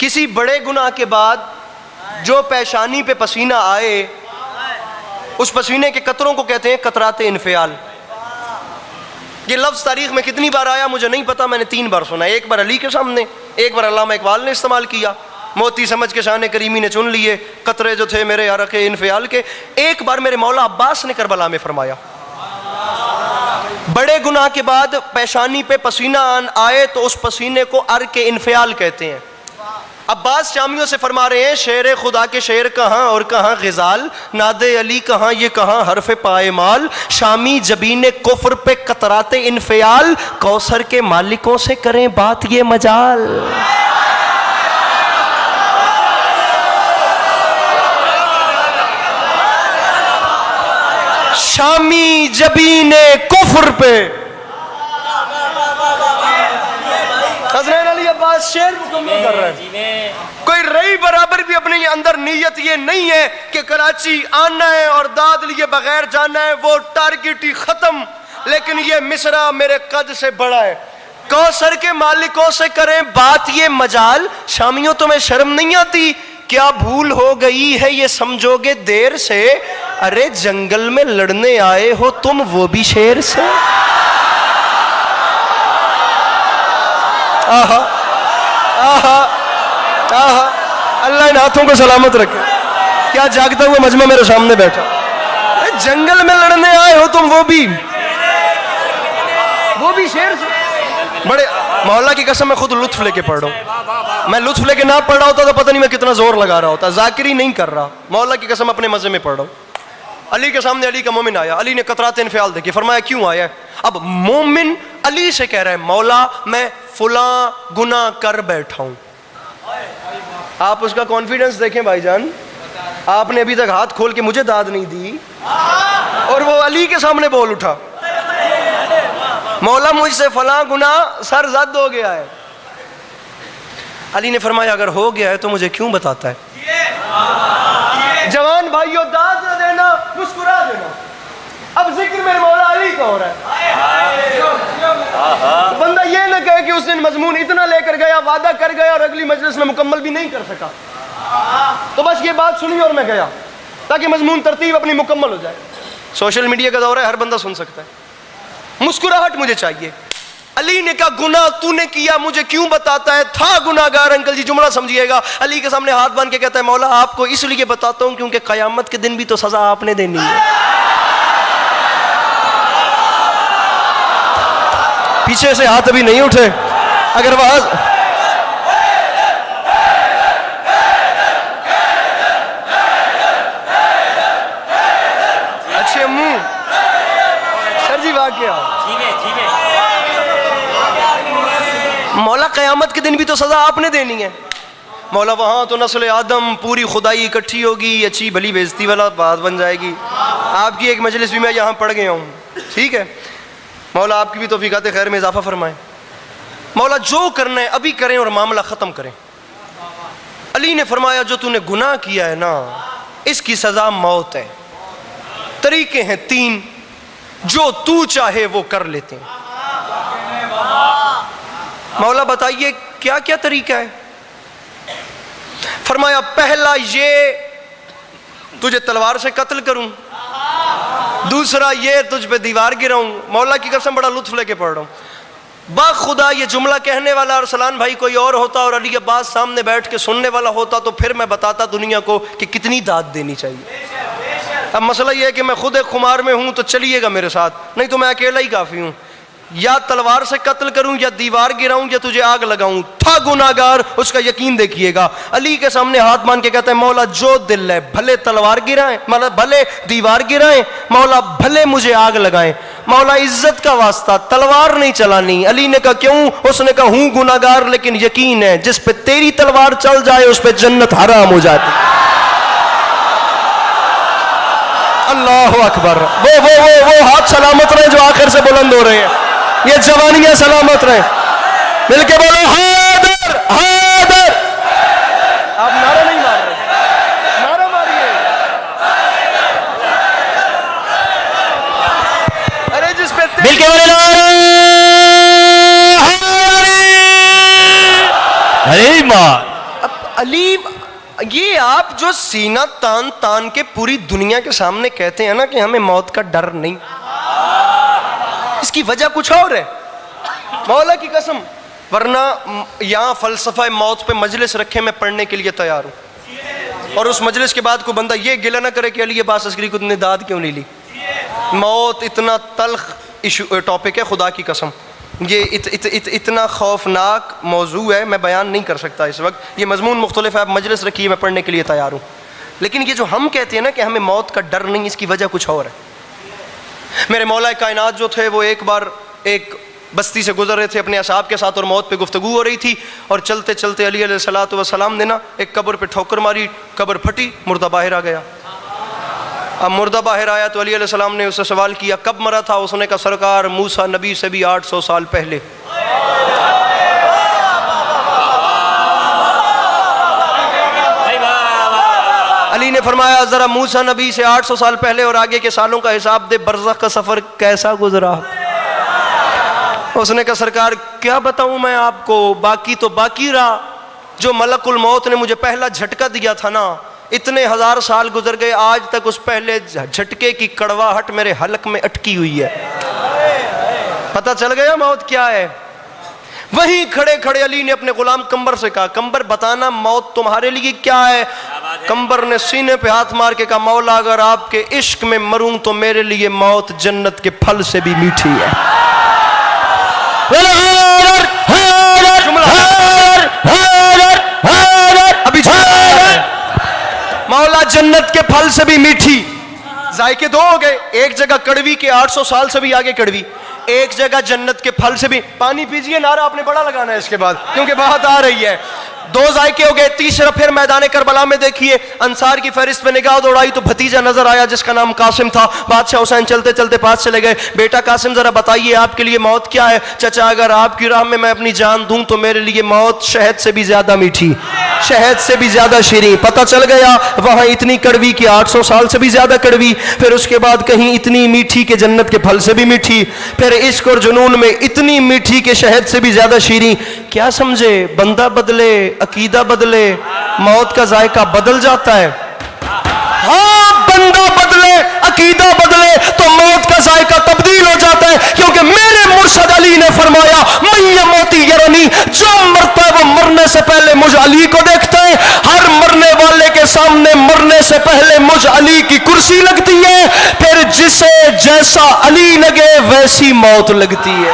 किसी बड़े गुनाह के बाद जो पेशानी पे पसीना आए, उस पसीने के कतरों को कहते हैं कतराते इन्फियाल। ये लफ्ज़ तारीख़ में कितनी बार आया मुझे नहीं पता, मैंने 3 बार सुना। एक बार अली के सामने, एक बार अल्लामा इकबाल ने इस्तेमाल किया, मोती समझ के शान करीमी ने चुन लिए कतरे जो थे मेरे अरक़े इन्फियाल के। एक बार मेरे मौला अब्बास ने करबला में फरमाया, बड़े गुनाह के बाद पेशानी पे पसीना आए तो उस पसीने को अरक़े इन्फियाल कहते हैं। अब्बास शामियों से फरमा रहे हैं, शेर खुदा के शेर कहाँ और कहाँ ग़िज़ाल, नादे अली कहाँ ये कहाँ हरफ पाएमाल, शामी जबीने कुफ्र पे कतराते इन्फियाल, कौसर के मालिकों से करें बात ये मजाल। शामी जबीने कुफ्र पे, हज़रत अली अब्बास शेर मुकम्मल कर रहे हैं। कोई रई बराबर भी अपने अंदर नीयत ये नहीं है कि कराची आना है और दाद लिए बगैर जाना है, वो टारगेट ही खत्म। लेकिन ये मिसरा मेरे कद से बड़ा है, कौसर के मालिकों से करें बात ये मजाल। शामियों तुम्हें शर्म नहीं आती, क्या भूल हो गई है ये समझोगे देर से, अरे जंगल में लड़ने आए हो तुम वो भी शेर से। आहा आहा आहा, अल्लाह इन हाथों को सलामत रखे। क्या जागता हुआ मजमा मेरे सामने बैठा, जंगल में लड़ने आए हो तुम वो भी शेर से। बड़े मौला की कसम मैं खुद लुत्फ लेके पढ़ रहा हूँ। मैं लुत्फ लेके ना पढ़ रहा होता तो पता नहीं मैं कितना जोर लगा रहा होता। जाकिरी नहीं कर रहा, मौला की कसम अपने मजे में पढ़ रहा हूँ। अली के सामने अली का मोमिन आया, अली ने कतरात इन्फियाल देखी, फरमाया क्यों आया है? अब मोमिन अली से कह रहा है, मौला मैं फुला गुनाह कर बैठा हूं। आप उसका कॉन्फिडेंस देखें भाईजान, आपने अभी तक हाथ खोल के मुझे दाद नहीं दी और वो अली के सामने बोल उठा, मौला मुझसे फला गुनाह सर जद हो गया है। अली ने फरमाया अगर हो गया है तो मुझे क्यों बताता है? जवान भाइयों, दाद न देना, मुस्कुरा देना। अब जिक्र मेरे मौला अली का हो रहा है। बंदा ये ना कहे कि उस दिन मजमून इतना लेकर गया, वादा कर गया और अगली मजलिस में मुकम्मल भी नहीं कर सका, तो बस ये बात सुनी और मैं गया, ताकि मजमून तरतीब अपनी मुकम्मल हो जाए। सोशल मीडिया का दौर है, हर बंदा सुन सकता है। मुस्कुराहट मुझे चाहिए। अली ने कहा गुनाह तूने किया मुझे क्यों बताता है, था गुनाहगार। अंकल जी जुमला समझिएगा, अली के सामने हाथ बांध के कहता है मौला आपको इसलिए बताता हूं क्योंकि कयामत के दिन भी तो सजा आपने देनी है। पीछे से हाथ अभी नहीं उठे, अगर वहां अच्छे मुंह सर जी वाकया मौला कयामत के दिन भी तो सजा आपने देनी है। मौला वहाँ तो नस्ल आदम पूरी खुदाई इकट्ठी होगी, अच्छी भली बेइज्जती वाला बात बन जाएगी। आपकी एक मजलिस भी मैं यहाँ पढ़ गया हूँ, ठीक है। मौला आपकी भी तौफीकात खैर में इजाफा फरमाए। मौला जो करना है अभी करें और मामला ख़त्म करें। अली ने फरमाया जो तूने गुनाह किया है ना, इसकी सज़ा मौत है। तरीके हैं 3, जो तू चाहे वो कर लेते हैं। मौला बताइए क्या क्या तरीका है? फरमाया पहला ये तुझे तलवार से कत्ल करूं, दूसरा ये तुझ पे दीवार गिराऊं। मौला की कसम बड़ा लुत्फ लेके पढ़ रहा हूं। बाखुदा ये जुमला कहने वाला अरसलान भाई कोई और होता और अली अब्बास सामने बैठ के सुनने वाला होता तो फिर मैं बताता दुनिया को कि कितनी दाद देनी चाहिए। अब मसला ये है कि मैं खुद एक खुमार में हूं तो चलिएगा मेरे साथ, नहीं तो मैं अकेला ही काफ़ी हूं। या तलवार से कत्ल करूं या दीवार गिराऊं या तुझे आग लगाऊं, था गुनाहगार उसका यकीन देखिएगा। अली के सामने हाथ मान के कहता है मौला जो दिल है, भले तलवार गिराएं, मतलब भले दीवार गिराएं, मौला भले मुझे आग लगाएं, मौला इज्जत का वास्ता तलवार नहीं चलानी। अली ने कहा क्यों? उसने कहा हूं गुनाहगार लेकिन यकीन है जिस पे तेरी तलवार चल जाए उस पे जन्नत हराम हो जाती। अल्लाह अकबर। वो हाथ सलामत रहे जो आखिर से बुलंद हो रहे हैं, ये जवानियां सलामत रहे। मिलके बोलो हैदर हैदर। आप नारा नहीं मार रहे, नारा मारिए। अरे जिस पे मिलके बोले अरे मार। अब अली, ये आप जो सीना तान तान के पूरी दुनिया के सामने कहते हैं ना कि हमें मौत का डर नहीं, इसकी वजह कुछ और है, मौला की कसम। वरना यहाँ फलसफा मौत पे मजलिस रखे मैं पढ़ने के लिए तैयार हूँ, और उस मजलिस के बाद को बंदा ये गिला ना करे कि अली अब्बास अस्करी को तुमने दाद क्यों नहीं ली। मौत इतना तल्ख इशू टॉपिक है, खुदा की कसम ये इतना खौफनाक मौजू है, मैं बयान नहीं कर सकता इस वक्त। ये मजमून मुख्तलिफ है, आप मजलिस रखिए, मैं पढ़ने के लिए तैयार हूँ। लेकिन ये जो हम कहते हैं ना कि हमें मौत का डर नहीं, इसकी वजह कुछ और है। मेरे मौला कायनात जो थे वो एक बार एक बस्ती से गुजर रहे थे अपने असहाब के साथ, और मौत पे गुफ्तगू हो रही थी, और चलते चलते अली अलैहिस्सलातु वस्सलाम ने ना एक कब्र पे ठोकर मारी, कब्र फटी, मुर्दा बाहर आ गया। अब मुर्दा बाहर आया तो अली अलैहिस्सलाम ने उससे सवाल किया कब मरा था। उसने कहा सरकार मूसा नबी से भी 800 साल पहले। अली ने फरमाया जरा मूसा नबी से 800 साल पहले और आगे के सालों का हिसाब दे, बरज़ख का सफर कैसा गुजरा। उसने कहा सरकार क्या बताऊं मैं आपको, बाकी तो बाकी रहा, जो मलकुल मौत ने मुझे पहला झटका दिया था ना, इतने 1000 साल गुजर गए, आज तक उस पहले झटके की कड़वाहट मेरे हलक में अटकी हुई है। पता चल गया मौत क्या है। वहीं खड़े खड़े अली ने अपने गुलाम कंबर से कहा कंबर बताना मौत तुम्हारे लिए क्या है। कंबर ने सीने पे हाथ मार के कहा मौला अगर आपके इश्क में मरूं तो मेरे लिए मौत जन्नत के फल से भी मीठी है। अभी मौला जन्नत के फल से भी मीठी, जायके दो हो गए, एक जगह कड़वी के 800 साल से भी आगे कड़वी, एक जगह जन्नत के फल से भी। पानी पीजिए, नारा आपने बड़ा लगाना है इसके बाद क्योंकि बात आ रही है। दो जायके हो गए, तीसरा फिर मैदान करबला में देखिए अंसार की फहरिस्त में निगाह दौड़ाई तो भतीजा नजर आया जिसका नाम कासिम था। बादशाह हुसैन चलते चलते पास चले गए, बेटा कासिम जरा बताइए आपके लिए मौत क्या है। चचा अगर आपकी राह में मैं अपनी जान दूं तो मेरे लिए मौत शहद से भी ज्यादा मीठी, शहद से भी ज्यादा शीरीं। पता चल गया वहां इतनी कड़वी की 800 साल से भी ज्यादा कड़वी, फिर उसके बाद कहीं इतनी मीठी के जन्नत के फल से भी मीठी, फिर इश्क और जुनून में इतनी मीठी के शहद से भी ज्यादा शीरीं। क्या समझे, बंदा बदले अकीदा बदले मौत का जायका बदल जाता है। हाँ बंदा बदले अकीदा बदले तो मौत का जायका तब्दील हो जाता है, क्योंकि मेरे मुर्शद अली ने फरमाया मैया मोती यरनी, जो मरता है वो मरने से पहले मुझ अली को देखता है। हर मरने वाले के सामने मरने से पहले मुझ अली की कुर्सी लगती है, फिर जिसे जैसा अली लगे वैसी मौत लगती है।